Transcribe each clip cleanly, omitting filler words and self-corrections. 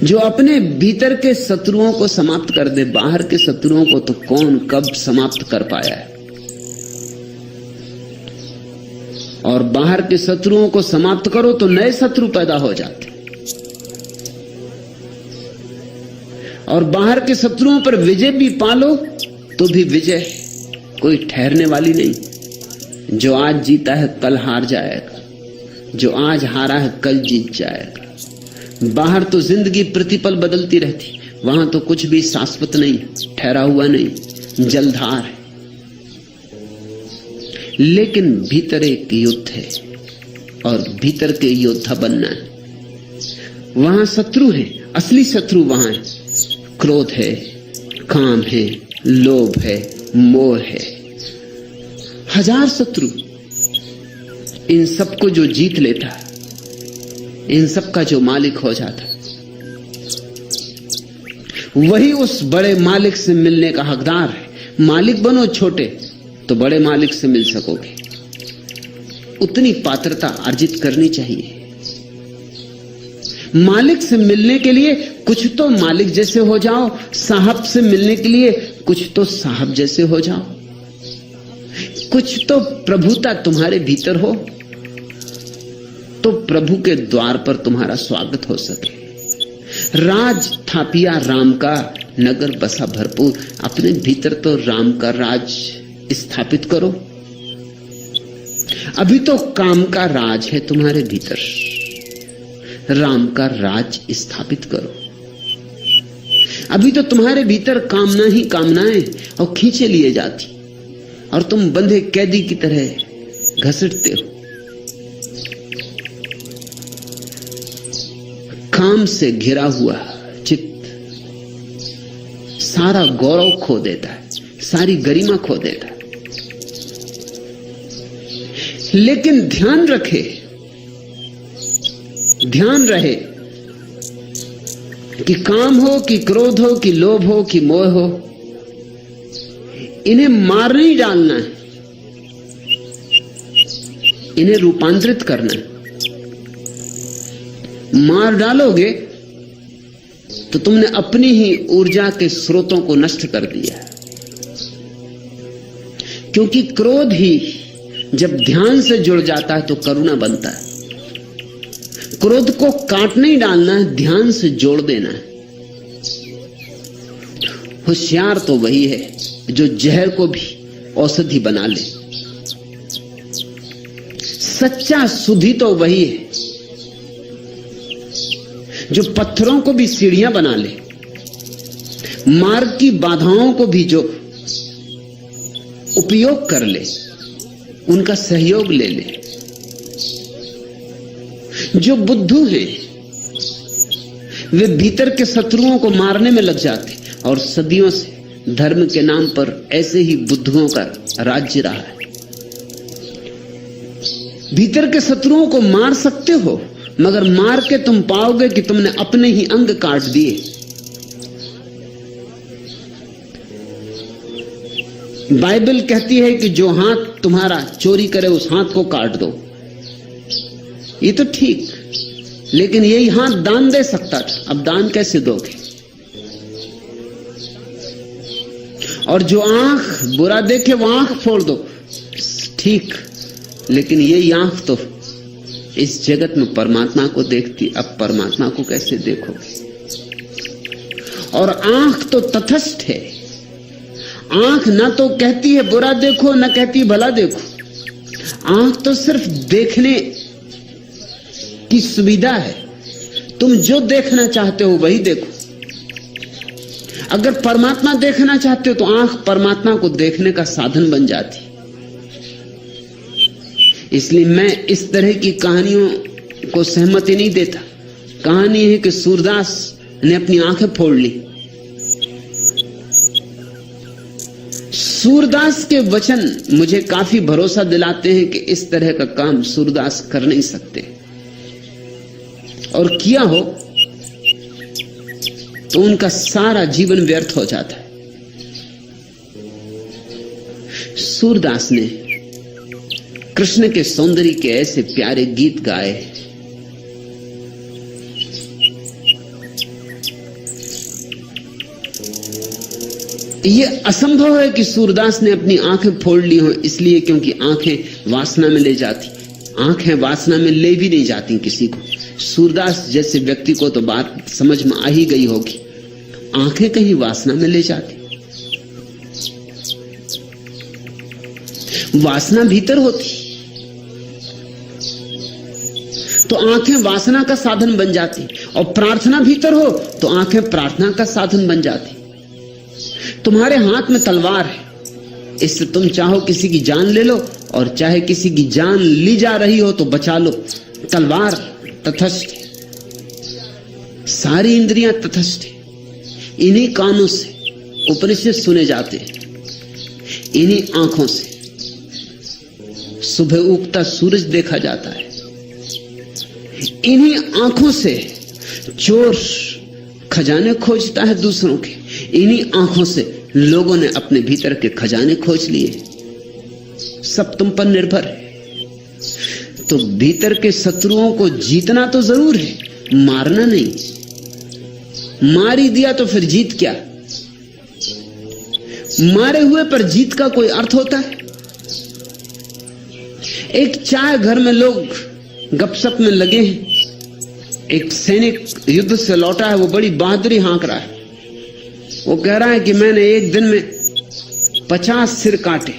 जो अपने भीतर के शत्रुओं को समाप्त कर दे, बाहर के शत्रुओं को तो कौन कब समाप्त कर पाया है। और बाहर के शत्रुओं को समाप्त करो तो नए शत्रु पैदा हो जाते, और बाहर के शत्रुओं पर विजय भी पालो तो भी विजय कोई ठहरने वाली नहीं। जो आज जीता है कल हार जाएगा, जो आज हारा है कल जीत जाएगा। बाहर तो जिंदगी प्रतिपल बदलती रहती, वहां तो कुछ भी शाश्वत नहीं, ठहरा हुआ नहीं, जलधार है। लेकिन भीतर एक युद्ध है और भीतर के योद्धा बनना है। वहां शत्रु है, असली शत्रु वहां है। क्रोध है, काम है, लोभ है, मोह है, हजार शत्रु। इन सबको जो जीत लेता है, इन सब का जो मालिक हो जाता है, वही उस बड़े मालिक से मिलने का हकदार है। मालिक बनो छोटे तो बड़े मालिक से मिल सकोगे। उतनी पात्रता अर्जित करनी चाहिए। मालिक से मिलने के लिए कुछ तो मालिक जैसे हो जाओ, साहब से मिलने के लिए कुछ तो साहब जैसे हो जाओ, कुछ तो प्रभुता तुम्हारे भीतर हो तो प्रभु के द्वार पर तुम्हारा स्वागत हो सके। राज थापिया राम का, नगर बसा भरपूर। अपने भीतर तो राम का राज स्थापित करो। अभी तो काम का राज है तुम्हारे भीतर, राम का राज स्थापित करो। अभी तो तुम्हारे भीतर कामना ही कामनाएं और खींचे लिए जाती, और तुम बंधे कैदी की तरह घसीटते हो। काम से घिरा हुआ चित्त सारा गौरव खो देता है, सारी गरिमा खो देता है। लेकिन ध्यान रखे, ध्यान रहे कि काम हो कि क्रोध हो कि लोभ हो कि मोह हो, इन्हें मार नहीं डालना है, इन्हें रूपांतरित करना है। मार डालोगे तो तुमने अपनी ही ऊर्जा के स्रोतों को नष्ट कर दिया। क्योंकि क्रोध ही जब ध्यान से जुड़ जाता है तो करुणा बनता है। क्रोध को काट नहीं डालना है, ध्यान से जोड़ देना है। होशियार तो वही है जो जहर को भी औषधि बना ले। सच्चा सुधी तो वही है जो पत्थरों को भी सीढ़ियां बना ले, मार्ग की बाधाओं को भी जो उपयोग कर ले, उनका सहयोग ले ले। जो बुद्धू हैं वे भीतर के शत्रुओं को मारने में लग जाते, और सदियों से धर्म के नाम पर ऐसे ही बुद्धुओं का राज्य रहा है। भीतर के शत्रुओं को मार सकते हो, मगर मार के तुम पाओगे कि तुमने अपने ही अंग काट दिए। बाइबल कहती है कि जो हाथ तुम्हारा चोरी करे उस हाथ को काट दो। ये तो ठीक, लेकिन यही हाथ दान दे सकता था, अब दान कैसे दोगे? और जो आंख बुरा देखे वो आंख फोड़ दो, ठीक, लेकिन यही आंख तो इस जगत में परमात्मा को देखती, अब परमात्मा को कैसे देखोगे? और आंख तो तटस्थ है। आंख ना तो कहती है बुरा देखो, ना कहती है भला देखो। आंख तो सिर्फ देखने की सुविधा है। तुम जो देखना चाहते हो वही देखो। अगर परमात्मा देखना चाहते हो तो आंख परमात्मा को देखने का साधन बन जाती। इसलिए मैं इस तरह की कहानियों को सहमति नहीं देता। कहानी है कि सूरदास ने अपनी आंखें फोड़ ली। सूरदास के वचन मुझे काफी भरोसा दिलाते हैं कि इस तरह का काम सूरदास कर नहीं सकते, और किया हो तो उनका सारा जीवन व्यर्थ हो जाता है। सूरदास ने कृष्ण के सौंदर्य के ऐसे प्यारे गीत गाए ये असंभव है कि सूरदास ने अपनी आंखें फोड़ ली हो, इसलिए क्योंकि आंखें वासना में ले जाती। आंखें वासना में ले भी नहीं जाती किसी को। सूरदास जैसे व्यक्ति को तो बात समझ में आ ही गई होगी, आंखें कहीं वासना में ले जाती। वासना भीतर होती तो आंखें वासना का साधन बन जाती, और प्रार्थना भीतर हो तो आंखें प्रार्थना का साधन बन जाती। तुम्हारे हाथ में तलवार है, इससे तुम चाहो किसी की जान ले लो, और चाहे किसी की जान ली जा रही हो तो बचा लो। तलवार तटस्थ है, सारी इंद्रियां तटस्थ है। इन्हीं कानों से उपनिषद सुने जाते हैं, इन्हीं आंखों से सुबह उगता सूरज देखा जाता है, इन्हीं आंखों से चोर खजाने खोजता है दूसरों के, इन्हीं आंखों से लोगों ने अपने भीतर के खजाने खोज लिए। सब तुम पर निर्भर है। तो भीतर के शत्रुओं को जीतना तो जरूर है, मारना नहीं। मार ही दिया तो फिर जीत क्या? मारे हुए पर जीत का कोई अर्थ होता है? एक चाय घर में लोग गपशप में लगे हैं, एक सैनिक युद्ध से लौटा है, वो बड़ी बहादुरी हाँक रहा है। वो कह रहा है कि मैंने एक दिन में 50 सिर काटे,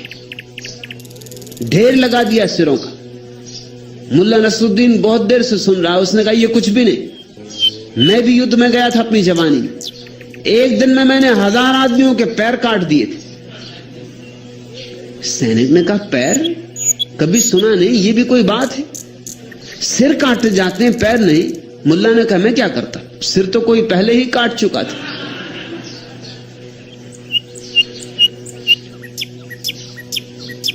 ढेर लगा दिया सिरों का। मुल्ला नसरुद्दीन बहुत देर से सुन रहा है। उसने कहा ये कुछ भी नहीं, मैं भी युद्ध में गया था अपनी जवानी में, एक दिन में मैंने 1000 आदमियों के पैर काट दिए थे। सैनिक ने कहा पैर? कभी सुना नहीं, ये भी कोई बात है? सिर काटे जाते हैं, पैर नहीं। मुल्ला ने कहा मैं क्या करता, सिर तो कोई पहले ही काट चुका था।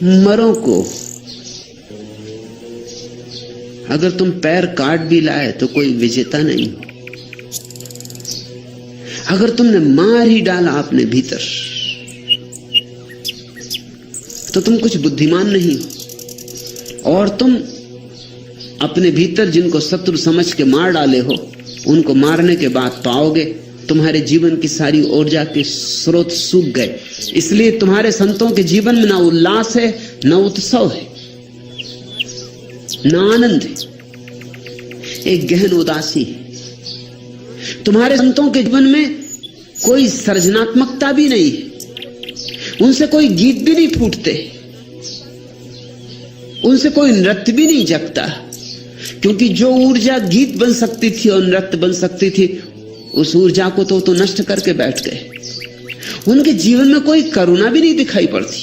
मरो को अगर तुम पैर काट भी लाए तो कोई विजेता नहीं। अगर तुमने मार ही डाला अपने भीतर तो तुम कुछ बुद्धिमान नहीं हो। और तुम अपने भीतर जिनको शत्रु समझ के मार डाले हो, उनको मारने के बाद पाओगे तुम्हारे जीवन की सारी ऊर्जा के स्रोत सूख गए। इसलिए तुम्हारे संतों के जीवन में ना उल्लास है, ना उत्सव है, ना आनंद है, एक गहन उदासी है। तुम्हारे संतों के जीवन में कोई सृजनात्मकता भी नहीं है, उनसे कोई गीत भी नहीं फूटते, उनसे कोई नृत्य भी नहीं जगता। क्योंकि जो ऊर्जा गीत बन सकती थी और नृत्य बन सकती थी, उस ऊर्जा को तो नष्ट करके बैठ गए। उनके जीवन में कोई करुणा भी नहीं दिखाई पड़ती,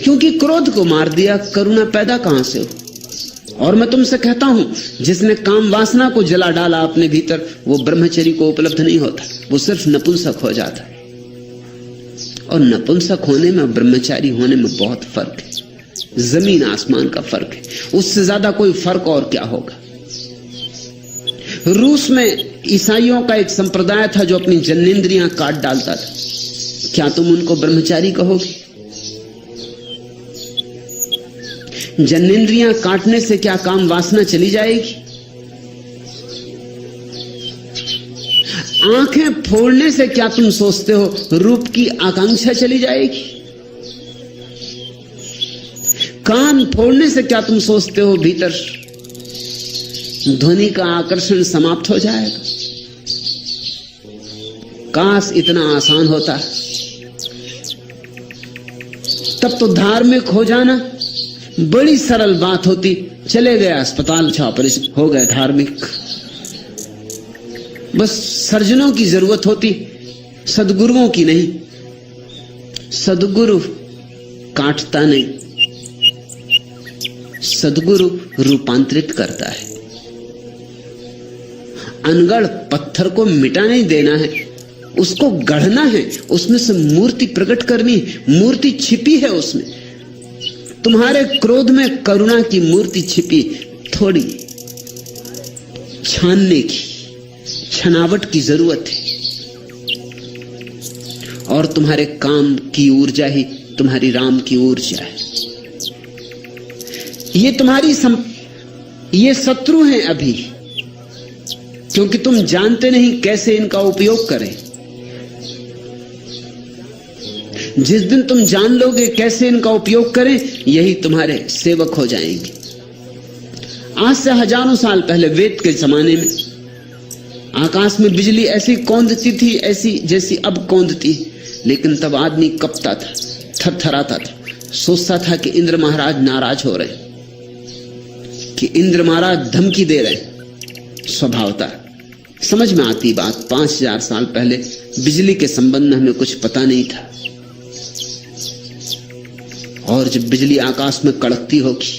क्योंकि क्रोध को मार दिया, करुणा पैदा कहां से हो? और मैं तुमसे कहता हूं, जिसने काम वासना को जला डाला अपने भीतर, वो ब्रह्मचर्य को उपलब्ध नहीं होता, वो सिर्फ नपुंसक हो जाता है। और नपुंसक होने में ब्रह्मचारी होने में बहुत फर्क है, जमीन आसमान का फर्क है। उससे ज्यादा कोई फर्क और क्या होगा? रूस में ईसाइयों का एक संप्रदाय था जो अपनी जन्नेंद्रियां काट डालता था। क्या तुम उनको ब्रह्मचारी कहोगे? जन्नेंद्रियां काटने से क्या काम वासना चली जाएगी? आंखें फोड़ने से क्या तुम सोचते हो रूप की आकांक्षा चली जाएगी? कान फोड़ने से क्या तुम सोचते हो भीतर ध्वनि का आकर्षण समाप्त हो जाएगा? काश इतना आसान होता, तब तो धार्मिक हो जाना बड़ी सरल बात होती। चले गए अस्पताल, ऑपरेशन हो गए धार्मिक। बस सर्जनों की जरूरत होती, सदगुरुओं की नहीं। सदगुरु काटता नहीं, सदगुरु रूपांतरित करता है। अनगढ़ पत्थर को मिटा नहीं देना है, उसको गढ़ना है, उसमें से मूर्ति प्रकट करनी। मूर्ति छिपी है उसमें। तुम्हारे क्रोध में करुणा की मूर्ति छिपी, थोड़ी छानने की, छनावट की जरूरत है। और तुम्हारे काम की ऊर्जा ही तुम्हारी राम की ऊर्जा है। ये तुम्हारी ये शत्रु हैं अभी, क्योंकि तुम जानते नहीं कैसे इनका उपयोग करें। जिस दिन तुम जान लोगे कैसे इनका उपयोग करें, यही तुम्हारे सेवक हो जाएंगे। आज से हजारों साल पहले वेद के जमाने में आकाश में बिजली ऐसी कौंधती थी, ऐसी जैसी अब कौंधती, लेकिन तब आदमी कपता था, थरथराता था, सोचता था कि इंद्र महाराज नाराज हो रहे, कि इंद्र महाराज धमकी दे रहे। स्वभावता समझ में आती बात। 5000 साल पहले बिजली के संबंध में हमें कुछ पता नहीं था, और जब बिजली आकाश में कड़कती होगी,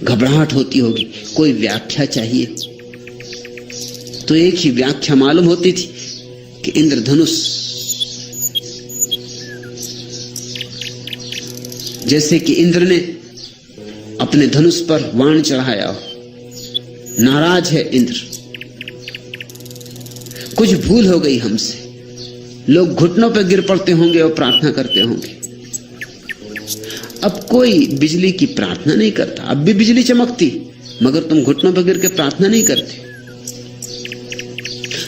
घबराहट होती होगी, कोई व्याख्या चाहिए, तो एक ही व्याख्या मालूम होती थी कि इंद्रधनुष, जैसे कि इंद्र ने अपने धनुष पर वाण चढ़ाया हो, नाराज है इंद्र, कुछ भूल हो गई हमसे। लोग घुटनों पर गिर पड़ते होंगे और प्रार्थना करते होंगे। अब कोई बिजली की प्रार्थना नहीं करता। अब भी बिजली चमकती, मगर तुम घुटनों पर गिर के प्रार्थना नहीं करते।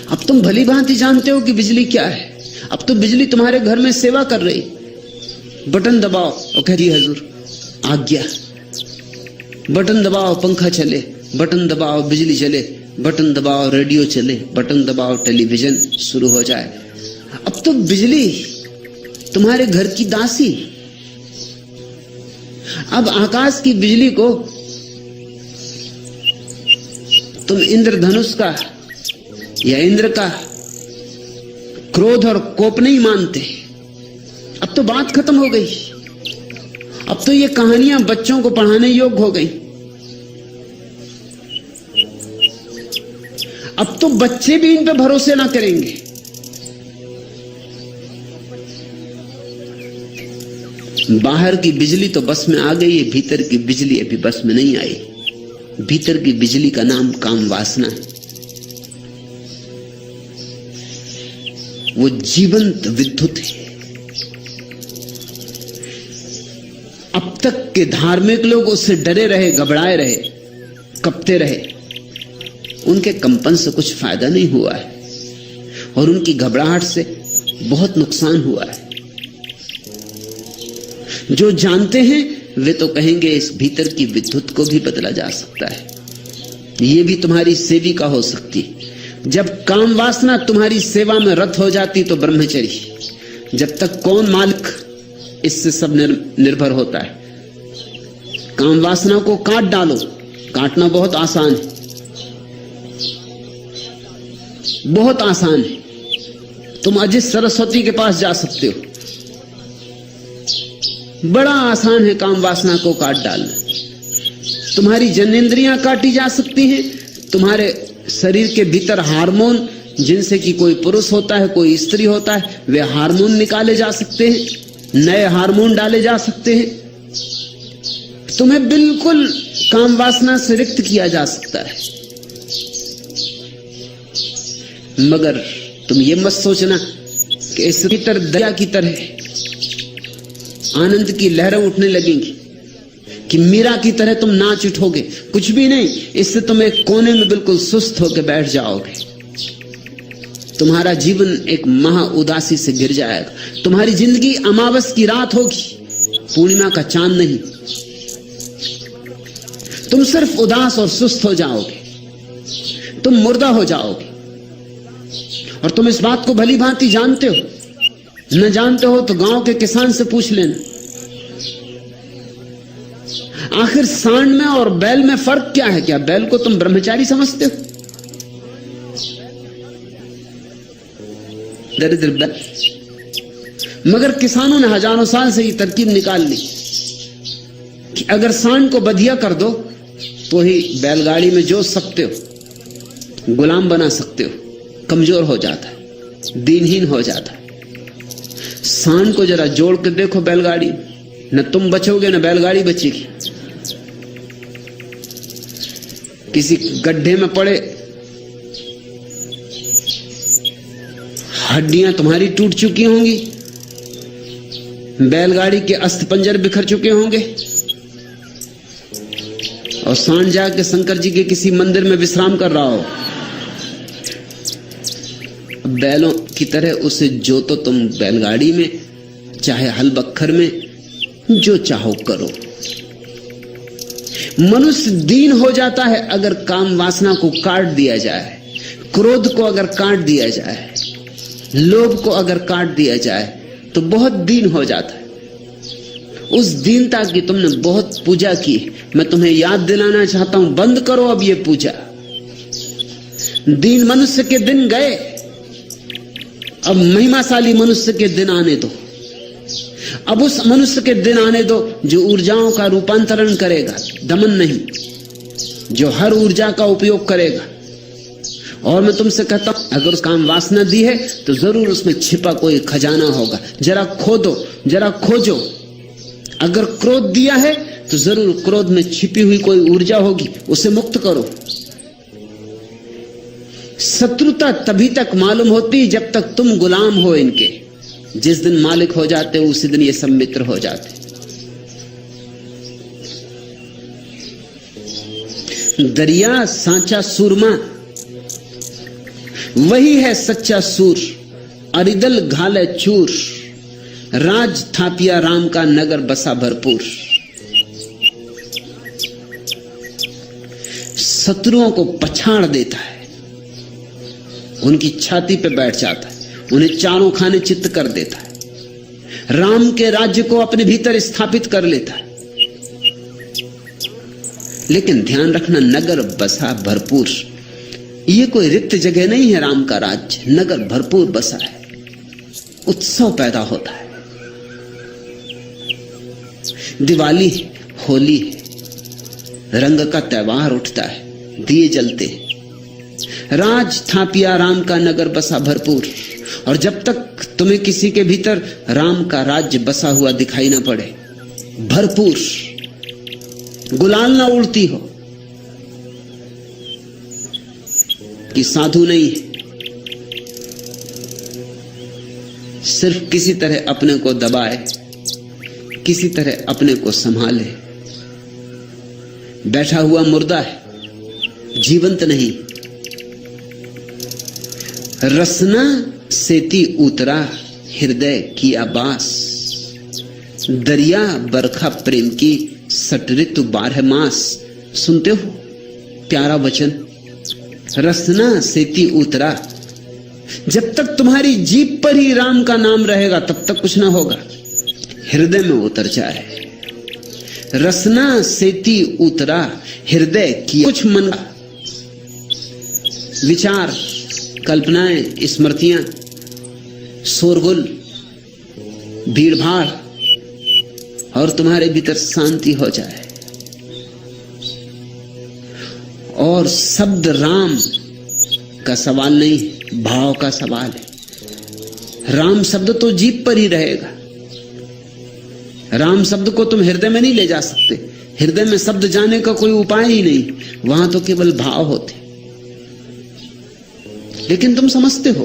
अब तुम भली भांति जानते हो कि बिजली क्या है। अब तो बिजली तुम्हारे घर में सेवा कर रही। बटन दबाओ और कह जी हजूर आज्ञा, बटन दबाओ पंखा चले, बटन दबाओ बिजली चले, बटन दबाओ रेडियो चले, बटन दबाओ टेलीविजन शुरू हो जाए। अब तो बिजली तुम्हारे घर की दासी। अब आकाश की बिजली को तुम इंद्रधनुष का या इंद्र का क्रोध और कोप नहीं मानते। अब तो बात खत्म हो गई। अब तो ये कहानियां बच्चों को पढ़ाने योग्य हो गई। अब तो बच्चे भी इन पे भरोसे ना करेंगे। बाहर की बिजली तो बस में आ गई है, भीतर की बिजली अभी बस में नहीं आई। भीतर की बिजली का नाम काम वासना है। वो जीवंत विद्युत है। अब तक के धार्मिक लोग उससे डरे रहे, घबराए रहे, कपते रहे। उनके कंपन से कुछ फायदा नहीं हुआ है, और उनकी घबराहट से बहुत नुकसान हुआ है। जो जानते हैं वे तो कहेंगे इस भीतर की विद्युत को भी बदला जा सकता है, ये भी तुम्हारी सेविका हो सकती। जब काम वासना तुम्हारी सेवा में रत हो जाती तो ब्रह्मचर्य। जब तक कौन मालिक, इससे सब निर्भर होता है। काम वासना को काट डालो। काटना बहुत आसान है, बहुत आसान है। तुम अजित सरस्वती के पास जा सकते हो। बड़ा आसान है काम वासना को काट डालना। तुम्हारी जनेंद्रियां काटी जा सकती हैं। तुम्हारे शरीर के भीतर हार्मोन, जिनसे कि कोई पुरुष होता है कोई स्त्री होता है, वे हार्मोन निकाले जा सकते हैं, नए हार्मोन डाले जा सकते हैं। तुम्हें बिल्कुल काम वासना से रिक्त किया जा सकता है। मगर तुम ये मत सोचना कि इस भीतर दया की तरह आनंद की लहरें उठने लगेंगी, कि मीरा की तरह तुम नाच उठोगे। कुछ भी नहीं। इससे तुम एक कोने में बिल्कुल सुस्त होकर बैठ जाओगे। तुम्हारा जीवन एक महा उदासी से गिर जाएगा। तुम्हारी जिंदगी अमावस की रात होगी, पूर्णिमा का चांद नहीं। तुम सिर्फ उदास और सुस्त हो जाओगे, तुम मुर्दा हो जाओगे। और तुम इस बात को भली भांति जानते हो। न जानते हो तो गांव के किसान से पूछ लेना। आखिर सांड में और बैल में फर्क क्या है? क्या बैल को तुम ब्रह्मचारी समझते हो? दरिद्र बैल। मगर किसानों ने हजारों साल से ये तरकीब निकाल ली कि अगर सांड को बधिया कर दो तो ही बैलगाड़ी में जोत सकते हो, गुलाम बना सकते हो। कमजोर हो जाता है, दीनहीन हो जाता है। सांड को जरा जोड़ के देखो बैलगाड़ी, न तुम बचोगे न बैलगाड़ी बचेगी। किसी गड्ढे में पड़े, हड्डियां तुम्हारी टूट चुकी होंगी, बैलगाड़ी के अस्थिपंजर बिखर चुके होंगे, और सांड जाके शंकर जी के किसी मंदिर में विश्राम कर रहा हो। बैलों की तरह उसे जोतो तुम बैलगाड़ी में, चाहे हल बख्तर में, जो चाहो करो। मनुष्य दीन हो जाता है अगर काम वासना को काट दिया जाए, क्रोध को अगर काट दिया जाए, लोभ को अगर काट दिया जाए, तो बहुत दीन हो जाता है। उस दीनता की तुमने बहुत पूजा की, मैं तुम्हें याद दिलाना चाहता हूं, बंद करो अब ये पूजा। दीन मनुष्य के दिन गए, अब महिमाशाली मनुष्य के दिन आने दो। अब उस मनुष्य के दिन आने दो जो ऊर्जाओं का रूपांतरण करेगा, दमन नहीं, जो हर ऊर्जा का उपयोग करेगा। और मैं तुमसे कहता हूं, अगर उस काम वासना दी है तो जरूर उसमें छिपा कोई खजाना होगा, जरा खोदो, जरा खोजो। अगर क्रोध दिया है तो जरूर क्रोध में छिपी हुई कोई ऊर्जा होगी, उसे मुक्त करो। शत्रुता तभी तक मालूम होती जब तक तुम गुलाम हो इनके। जिस दिन मालिक हो जाते हो उसी दिन ये सब मित्र हो जाते। दरिया सांचा सूरमा, वही है सच्चा सूर, अरिदल घाले चूर, राज थापिया राम का नगर बसा भरपूर। शत्रुओं को पछाड़ देता है, उनकी छाती पे बैठ जाता है, उन्हें चारों खाने चित्त कर देता है, राम के राज्य को अपने भीतर स्थापित कर लेता है। लेकिन ध्यान रखना, नगर बसा भरपूर, ये कोई रिक्त जगह नहीं है। राम का राज्य नगर भरपूर बसा है, उत्सव पैदा होता है। दिवाली, होली, रंग का त्योहार उठता है, दिए जलते। राज थापिया राम का नगर बसा भरपूर। और जब तक तुम्हें किसी के भीतर राम का राज्य बसा हुआ दिखाई ना पड़े, भरपूर, गुलाल ना उड़ती हो कि साधु नहीं, सिर्फ किसी तरह अपने को दबाए, किसी तरह अपने को संभाले, बैठा हुआ मुर्दा है, जीवंत नहीं। रसना सेती उतरा हृदय किया बास, दरिया बरखा प्रेम की सट ऋतु 12 मास। सुनते हो प्यारा वचन, रसना सेती उतरा। जब तक तुम्हारी जीभ पर ही राम का नाम रहेगा तब तक कुछ ना होगा, हृदय में उतर जाए। रसना सेती उतरा हृदय की, कुछ मन का विचार, कल्पनाएं, स्मृतियां, शोरगुल, भीड़भाड़, और तुम्हारे भीतर शांति हो जाए। और शब्द राम का सवाल नहीं, भाव का सवाल है। राम शब्द तो जीभ पर ही रहेगा, राम शब्द को तुम हृदय में नहीं ले जा सकते। हृदय में शब्द जाने का कोई उपाय ही नहीं, वहां तो केवल भाव होते। लेकिन तुम समझते हो,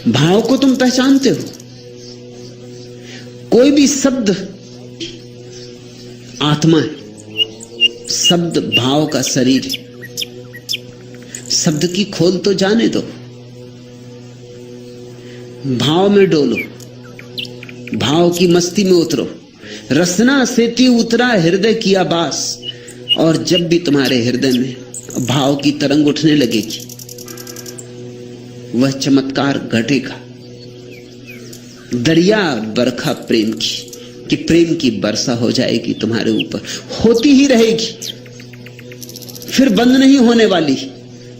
भाव को तुम पहचानते हो। कोई भी शब्द आत्मा है, शब्द भाव का शरीर है। शब्द की खोल तो जाने दो, भाव में डोलो, भाव की मस्ती में उतरो। रसना सेती उतरा हृदय किया बास। और जब भी तुम्हारे हृदय में भाव की तरंग उठने लगेगी, वह चमत्कार घटेगा। दरिया बरखा प्रेम की, कि प्रेम की वर्षा हो जाएगी तुम्हारे ऊपर, होती ही रहेगी, फिर बंद नहीं होने वाली।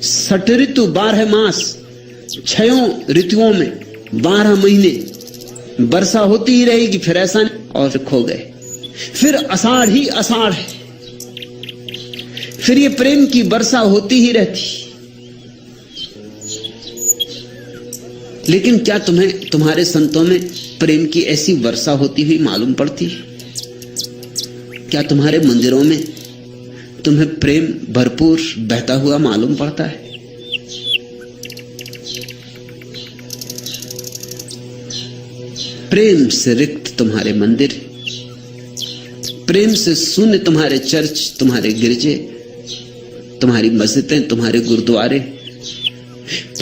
सट ऋतु 12 मास, 6 ऋतुओं में 12 महीने वर्षा होती ही रहेगी, फिर ऐसा नहीं और खो गए। फिर आषाढ़ ही आषाढ़ है, फिर ये प्रेम की वर्षा होती ही रहती। लेकिन क्या तुम्हें तुम्हारे संतों में प्रेम की ऐसी वर्षा होती हुई मालूम पड़ती है? क्या तुम्हारे मंदिरों में तुम्हें प्रेम भरपूर बहता हुआ मालूम पड़ता है? प्रेम से रिक्त तुम्हारे मंदिर, प्रेम से शून्य तुम्हारे चर्च, तुम्हारे गिरजे, तुम्हारी मस्जिदें, तुम्हारे गुरुद्वारे,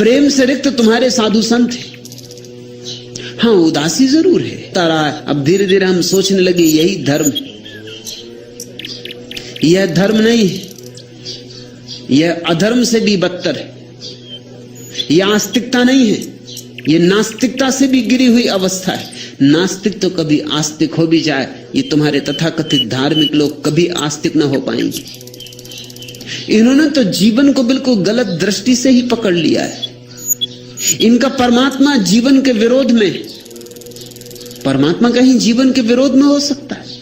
प्रेम से रिक्त तुम्हारे साधु संत हैं। हाँ, उदासी जरूर है तारा। अब धीरे धीरे हम सोचने लगे यही धर्म है। यह धर्म नहीं है, यह अधर्म से भी बदतर है। यह आस्तिकता नहीं है, यह नास्तिकता से भी गिरी हुई अवस्था है। नास्तिक तो कभी आस्तिक हो भी जाए, ये तुम्हारे तथाकथित धार्मिक लोग कभी आस्तिक ना हो पाएंगे। इन्होंने तो जीवन को बिल्कुल गलत दृष्टि से ही पकड़ लिया है। इनका परमात्मा जीवन के विरोध में। परमात्मा कहीं जीवन के विरोध में हो सकता है?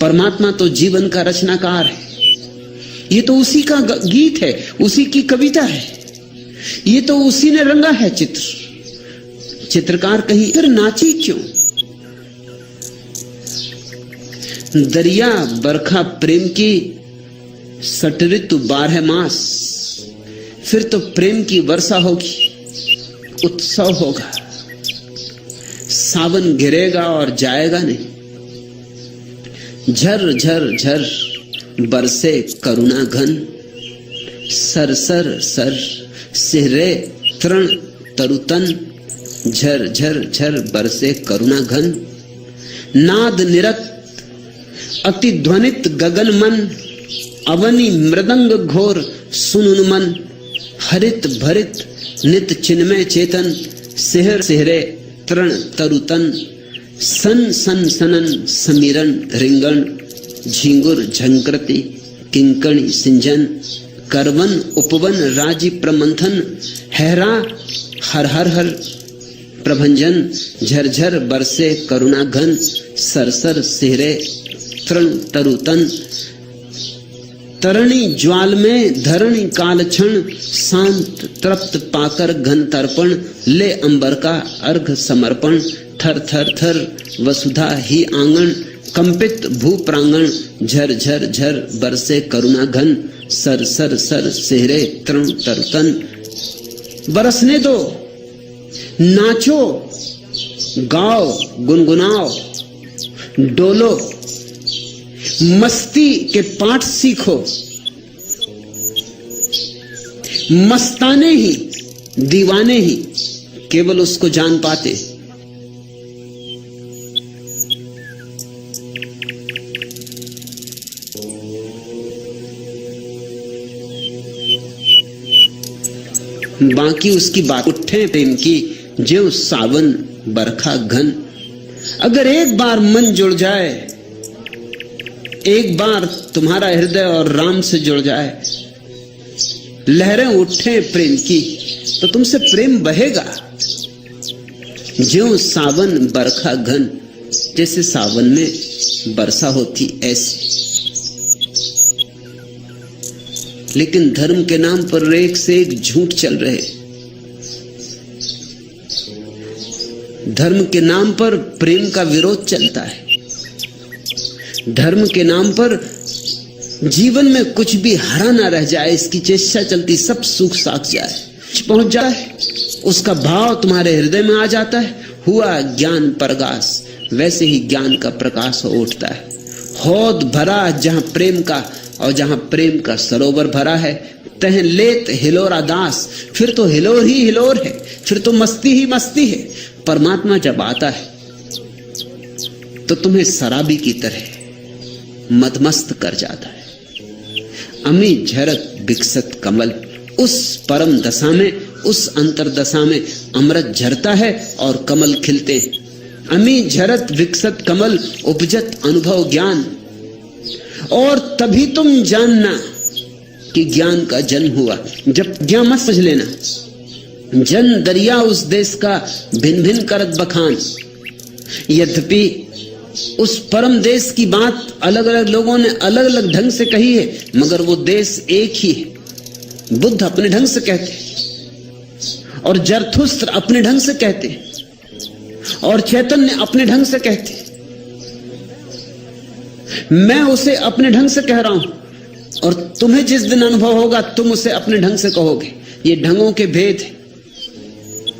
परमात्मा तो जीवन का रचनाकार है। ये तो उसी का गीत है, उसी की कविता है। ये तो उसी ने रंगा है चित्र। चित्रकार कहीं फिर नाची क्यों? दरिया बरखा प्रेम की सट ऋतु 12 मास। फिर तो प्रेम की वर्षा होगी, उत्सव होगा। सावन गिरेगा और जाएगा नहीं। झर झर झर बरसे करुणा घन। सर सर सर सिहरे तृण तरुतन। झर झर झर बरसे करुणा घन। नाद निरत अति ध्वनित गगन मन। अवनी मृदंग घोर सुनुन मन। हरित भरित नित चिन्मय चेतन। सिहर सिहरे तृण तरुतन। सन सन सनन समीरन रिंगण। झिंगुर झंकृति किंकणी सिंजन। करवन उपवन राजी प्रमंथन। हैरा हर हर हर प्रभंजन। झरझर बरसे करुणा घन। सरसर सिहरे तृण तरुतन। तरणी ज्वाल में धरणी काल क्षण। शांत तृप्त पाकर घन तर्पण। ले अंबर का अर्घ समर्पण। थर थर थर वसुधा ही आंगन। कंपित भू प्रांगण। झर झर झर बरसे करुणा घन। सर सर सर सिहरे तृण तरुतन। बरसने दो, नाचो, गाओ, गुनगुनाओ, डोलो, मस्ती के पाठ सीखो। मस्ताने ही, दीवाने ही केवल उसको जान पाते। बाकी उसकी बात उठे प्रेम की जो सावन बरखा घन। अगर एक बार मन जुड़ जाए, एक बार तुम्हारा हृदय और राम से जुड़ जाए, लहरें उठे प्रेम की, तो तुमसे प्रेम बहेगा। ज्यों सावन बरखा घन, जैसे सावन में वर्षा होती ऐसी। लेकिन धर्म के नाम पर एक से एक झूठ चल रहे। धर्म के नाम पर प्रेम का विरोध चलता है। धर्म के नाम पर जीवन में कुछ भी हरा ना रह जाए, इसकी चेष्टा चलती। सब सूख साख जाए, पहुंच जाए, उसका भाव तुम्हारे हृदय में आ जाता है। हुआ ज्ञान प्रकाश, वैसे ही ज्ञान का प्रकाश हो उठता है। हौद भरा जहां प्रेम का, और जहां प्रेम का सरोवर भरा है, तह लेत हिलोरा दास। फिर तो हिलोर ही हिलोर है, फिर तो मस्ती ही मस्ती है। परमात्मा जब आता है तो तुम्हें शराबी की तरह मदमस्त कर जाता है। अमी झरत विकसत कमल, उस परम दशा में, उस अंतरदशा में अमृत झरता है और कमल खिलते हैं। अमी झरत विकसत कमल, उपजत अनुभव ज्ञान। और तभी तुम जानना कि ज्ञान का जन्म हुआ। जब ज्ञान मत समझ लेना। जन दरिया उस देश का भिन्न भिन्न करत बखान। यद्यपि उस परम देश की बात अलग अलग लोगों ने अलग अलग ढंग से कही है, मगर वो देश एक ही है। बुद्ध अपने ढंग से कहते, और जरथुस्त्र अपने ढंग से कहते, और चैतन्य अपने ढंग से कहते। मैं उसे अपने ढंग से कह रहा हूं, और तुम्हें जिस दिन अनुभव होगा तुम उसे अपने ढंग से कहोगे। ये ढंगों के भेद है,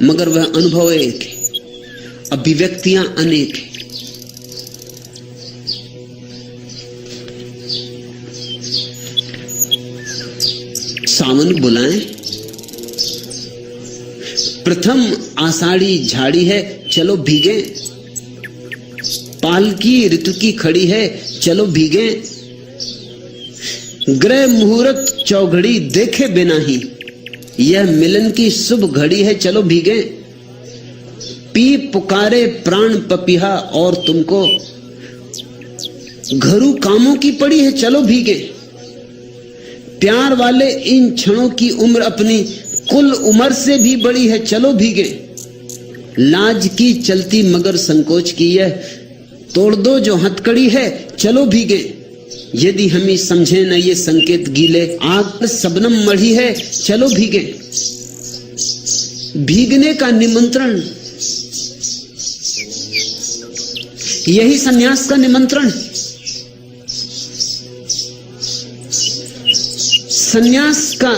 मगर वह अनुभव एक है, अभिव्यक्तियां अनेक है। सावन बुलाएं प्रथम आषाढ़ी झाड़ी है, चलो भीगे। पालकी ऋतु की खड़ी है, चलो भीगे। ग्रह मुहूर्त चौघड़ी देखे बिना ही, यह मिलन की शुभ घड़ी है, चलो भीगे। पी पुकारे प्राण पपिहा और तुमको, घरू कामों की पड़ी है, चलो भीगे। प्यार वाले इन क्षणों की उम्र अपनी कुल उम्र से भी बड़ी है, चलो भीगे। लाज की चलती मगर संकोच की है, तोड़ दो जो हथकड़ी है, चलो भीगे। यदि हम ही समझे न ये संकेत गीले, आग सबनम मढ़ी है, चलो भीगे। भीगने का निमंत्रण, यही सन्यास का निमंत्रण। सन्यास का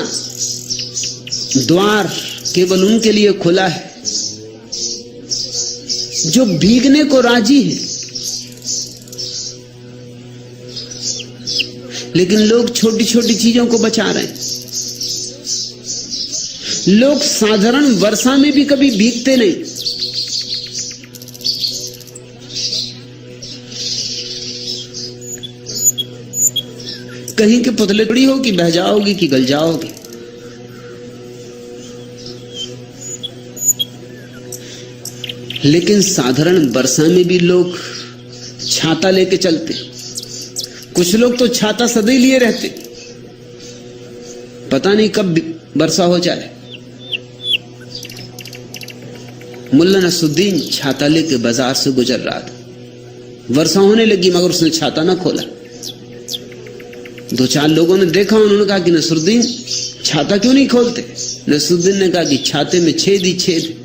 द्वार केवल उनके लिए खुला है जो भीगने को राजी है। लेकिन लोग छोटी छोटी चीजों को बचा रहे हैं। लोग साधारण वर्षा में भी कभी भीगते नहीं। कहीं के पुतले पड़ी हो कि बह जाओगी कि गल जाओगी। लेकिन साधारण वर्षा में भी लोग छाता लेके चलते। कुछ लोग तो छाता सदा ही लिए रहते, पता नहीं कब वर्षा हो जाए। मुल्ला नसरुद्दीन छाता लेके बाजार से गुजर रहा था। वर्षा होने लगी मगर उसने छाता ना खोला। दो चार लोगों ने देखा, उन्होंने कहा कि नसरुद्दीन छाता क्यों नहीं खोलते। नसरुद्दीन ने कहा कि छाते में छेद ही छेद।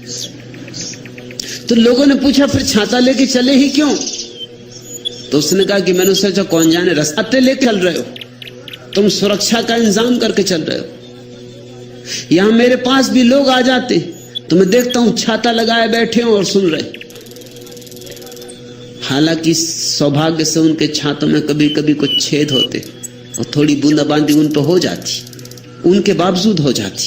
तो लोगों ने पूछा फिर छाता लेके चले ही क्यों। तो उसने कहा कि मैंने सोचा कौन जाने रास्ते लेके चल रहे हो, तुम सुरक्षा का इंतजाम करके चल रहे हो। यहां मेरे पास भी लोग आ जाते तो मैं देखता हूं छाता लगाए बैठे हो और सुन रहे। हालांकि सौभाग्य से उनके छातों में कभी कभी कुछ छेद होते और थोड़ी बूंदाबांदी उन पर हो जाती, उनके बावजूद हो जाती,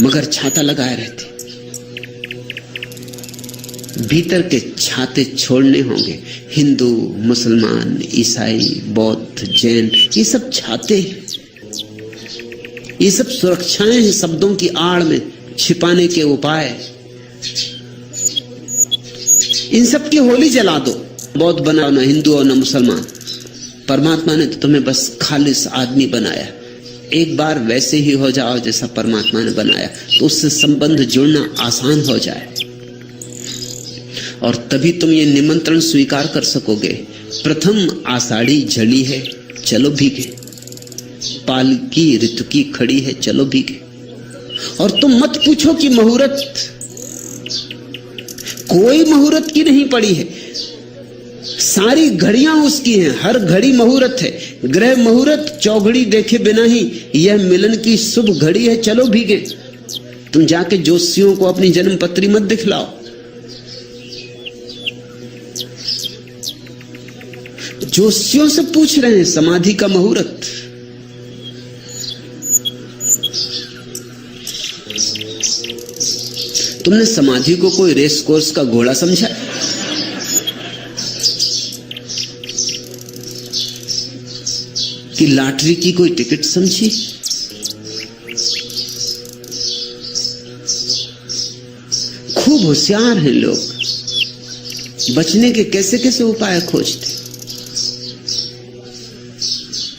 मगर छाता लगाए रहते। भीतर के छाते छोड़ने होंगे। हिंदू, मुसलमान, ईसाई, बौद्ध, जैन, ये सब छाते हैं। ये सब सुरक्षाएं हैं शब्दों की आड़ में छिपाने के उपाय। इन सब की होली जला दो। बौद्ध बनाओ ना हिंदू और ना मुसलमान। परमात्मा ने तो तुम्हें बस खालिस आदमी बनाया। एक बार वैसे ही हो जाओ जैसा परमात्मा ने बनाया, तो उससे संबंध जुड़ना आसान हो जाए। और तभी तुम ये निमंत्रण स्वीकार कर सकोगे। प्रथम आषाढ़ी झड़ी है, चलो भीगे। पालकी ऋतु की खड़ी है, चलो भीगे। और तुम मत पूछो कि मुहूर्त, कोई मुहूर्त की नहीं पड़ी है। सारी घड़ियां उसकी हैं, हर घड़ी मुहूर्त है। ग्रह मुहूर्त चौघड़ी देखे बिना ही, यह मिलन की शुभ घड़ी है, चलो भीगे। तुम जाके जोशियों को अपनी जन्म पत्री मत दिखलाओ। जोशियों से पूछ रहे हैं समाधि का मुहूर्त। तुमने समाधि को कोई रेस कोर्स का घोड़ा समझा? कि लॉटरी की कोई टिकट समझी? खूब होशियार हैं लोग, बचने के कैसे कैसे उपाय खोजते।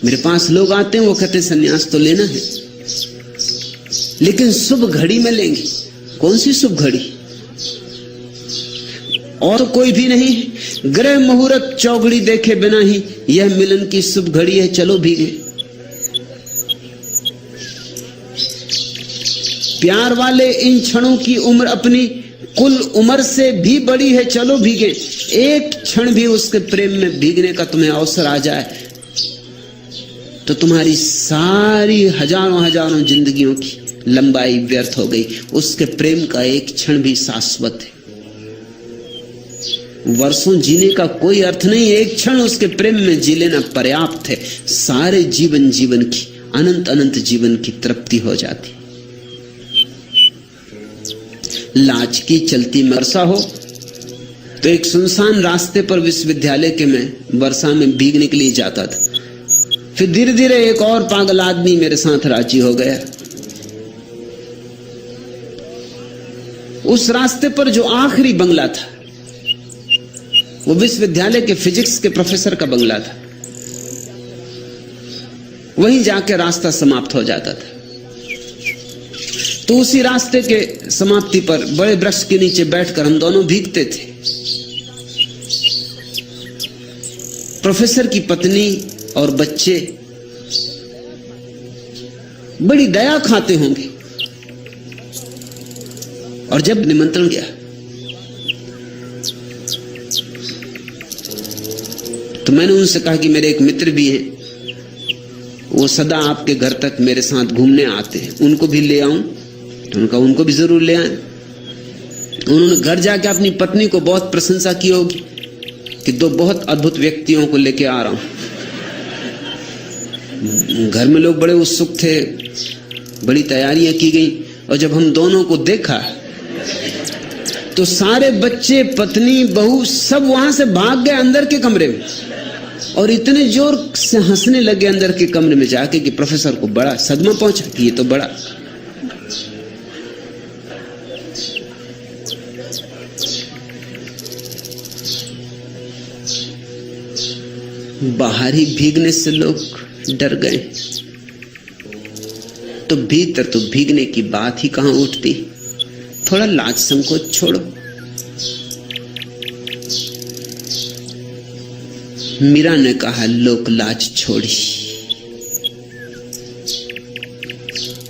मेरे पास लोग आते हैं, वो कहते सन्यास तो लेना है, लेकिन शुभ घड़ी में लेंगे। कौन सी शुभ घड़ी? और कोई भी नहीं। ग्रह मुहूर्त चौघड़ी देखे बिना ही, यह मिलन की शुभ घड़ी है, चलो भीगे। प्यार वाले इन क्षणों की उम्र अपनी कुल उम्र से भी बड़ी है, चलो भीगे। एक क्षण भी उसके प्रेम में भीगने का तुम्हें अवसर आ जाए तो तुम्हारी सारी हजारों हजारों जिंदगियों की लंबाई व्यर्थ हो गई। उसके प्रेम का एक क्षण भी शाश्वत है। वर्षों जीने का कोई अर्थ नहीं, एक क्षण उसके प्रेम में जी लेना पर्याप्त है। सारे जीवन की, अनंत अनंत जीवन की तृप्ति हो जाती। लाज की चलती वर्षा हो तो एक सुनसान रास्ते पर विश्वविद्यालय के मैं वर्षा में भीगने के लिए जाता था। फिर धीरे धीरे एक और पागल आदमी मेरे साथ राजी हो गया। उस रास्ते पर जो आखिरी बंगला था वो विश्वविद्यालय के फिजिक्स के प्रोफेसर का बंगला था। वहीं जाके रास्ता समाप्त हो जाता था। तो उसी रास्ते के समाप्ति पर बड़े वृक्ष के नीचे बैठकर हम दोनों भीगते थे। प्रोफेसर की पत्नी और बच्चे बड़ी दया खाते होंगे। और जब निमंत्रण गया तो मैंने उनसे कहा कि मेरे एक मित्र भी हैं, वो सदा आपके घर तक मेरे साथ घूमने आते हैं, उनको भी ले आऊं? तो उनका उनको भी जरूर ले आए। उन्होंने घर जाके अपनी पत्नी को बहुत प्रशंसा की होगी कि दो बहुत अद्भुत व्यक्तियों को लेके आ रहा हूं। घर में लोग बड़े उत्सुक थे, बड़ी तैयारियां की गई। और जब हम दोनों को देखा तो सारे बच्चे, पत्नी, बहू सब वहां से भाग गए अंदर के कमरे में और इतने जोर से हंसने लगे अंदर के कमरे में जाके कि प्रोफेसर को बड़ा सदमा पहुंचा कि ये तो बड़ा। बाहर ही भीगने से लोग डर गए तो भीतर तो भीगने की बात ही कहां उठती। थोड़ा लाज संकोच छोड़ो। मीरा ने कहा लोक लाज छोड़ी,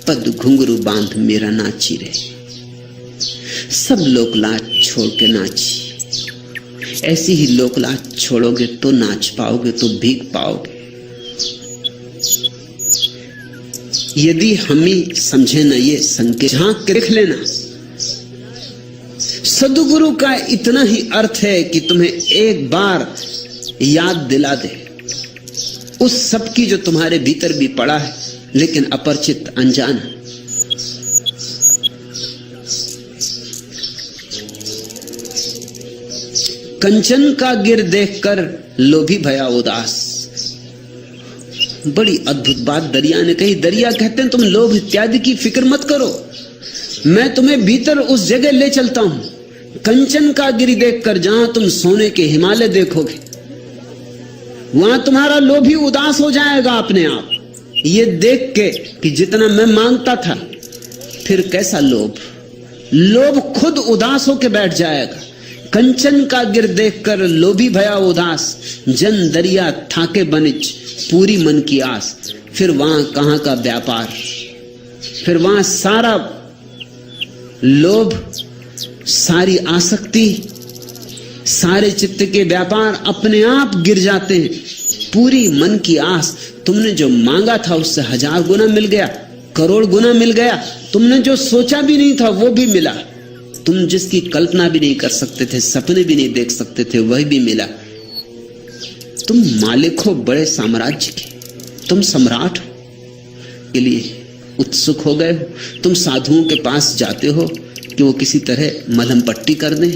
पद घुंघरू बांध मेरा नाची रे। सब लोक लाज छोड़ के नाची। ऐसी ही लोक लाज छोड़ोगे तो नाच पाओगे, तो भीग पाओगे। यदि हम ही समझे ना ये संकेत, झांक के देख लेना। सद्गुरु का इतना ही अर्थ है कि तुम्हें एक बार याद दिला दे उस सब की जो तुम्हारे भीतर भी पड़ा है लेकिन अपरिचित, अनजान। कंचन का गिर देखकर लोभी भया उदास। बड़ी अद्भुत बात दरिया ने कही। दरिया कहते हैं तुम लोभ इत्यादि की फिक्र मत करो, मैं तुम्हें भीतर उस जगह ले चलता हूं, कंचन का गिरी देखकर, जहां तुम सोने के हिमालय देखोगे वहां तुम्हारा लोभ ही उदास हो जाएगा अपने आप, ये देख के कि जितना मैं मांगता था। फिर कैसा लोभ, लोभ खुद उदास होके बैठ जाएगा। कंचन का गिर देखकर लोभी भया उदास, जन दरिया थाके बनिच पूरी मन की आस। फिर वहां कहां का व्यापार, फिर वहां सारा लोभ, सारी आसक्ति, सारे चित्त के व्यापार अपने आप गिर जाते हैं। पूरी मन की आस, तुमने जो मांगा था उससे 1000 गुना मिल गया, करोड़ गुना मिल गया। तुमने जो सोचा भी नहीं था वो भी मिला। तुम जिसकी कल्पना भी नहीं कर सकते थे, सपने भी नहीं देख सकते थे, वह भी मिला। तुम मालिक हो बड़े साम्राज्य के, तुम सम्राट हो के लिए उत्सुक हो गए हो। तुम साधुओं के पास जाते हो कि वो किसी तरह मलहम पट्टी कर दें।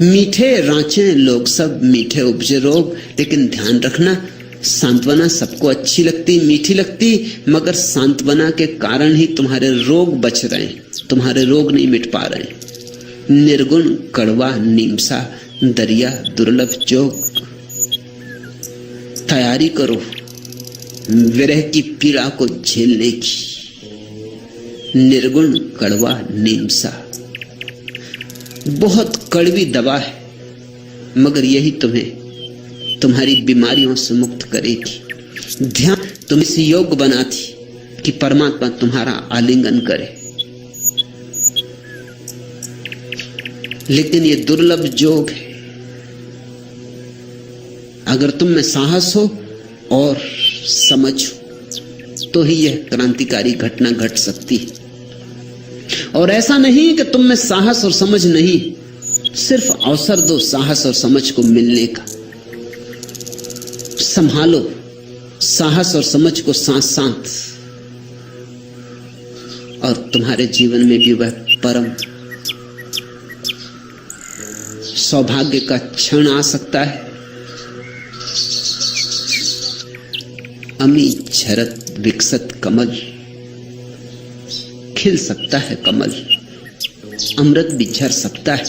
मीठे रांचे लोग सब, मीठे उपजे रोग। लेकिन ध्यान रखना, सांत्वना सबको अच्छी लगती, मीठी लगती, मगर सांत्वना के कारण ही तुम्हारे रोग बच रहे हैं, तुम्हारे रोग नहीं मिट पा रहे हैं। निर्गुण कड़वा नीमसा दरिया दुर्लभ जोग। तैयारी करो विरह की पीड़ा को झेलने की। निर्गुण कड़वा नीमसा बहुत कड़वी दवा है, मगर यही तुम्हें तुम्हारी बीमारियों से मुक्त करेगी। ध्यान तुम इस योग्य बनाती कि परमात्मा तुम्हारा आलिंगन करे। लेकिन ये दुर्लभ जोग है। अगर तुम में साहस हो और समझ हो तो ही यह क्रांतिकारी घटना घट सकती है। और ऐसा नहीं कि तुम में साहस और समझ नहीं, सिर्फ अवसर दो साहस और समझ को मिलने का। संभालो साहस और समझ को साथ साथ, और तुम्हारे जीवन में भी वह परम सौभाग्य का क्षण आ सकता है। अमी झरत विकसत कमल, खिल सकता है कमल, अमृत भी झर सकता है।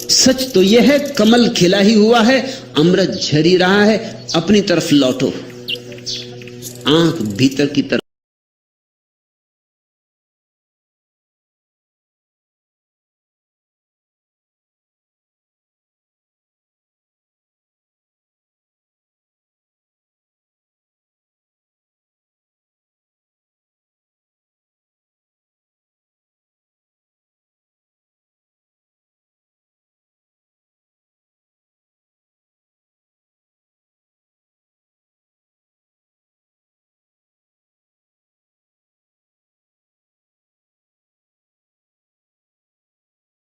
सच तो यह है, कमल खिला ही हुआ है, अमृत झर ही रहा है। अपनी तरफ लौटो, आंख भीतर की तरफ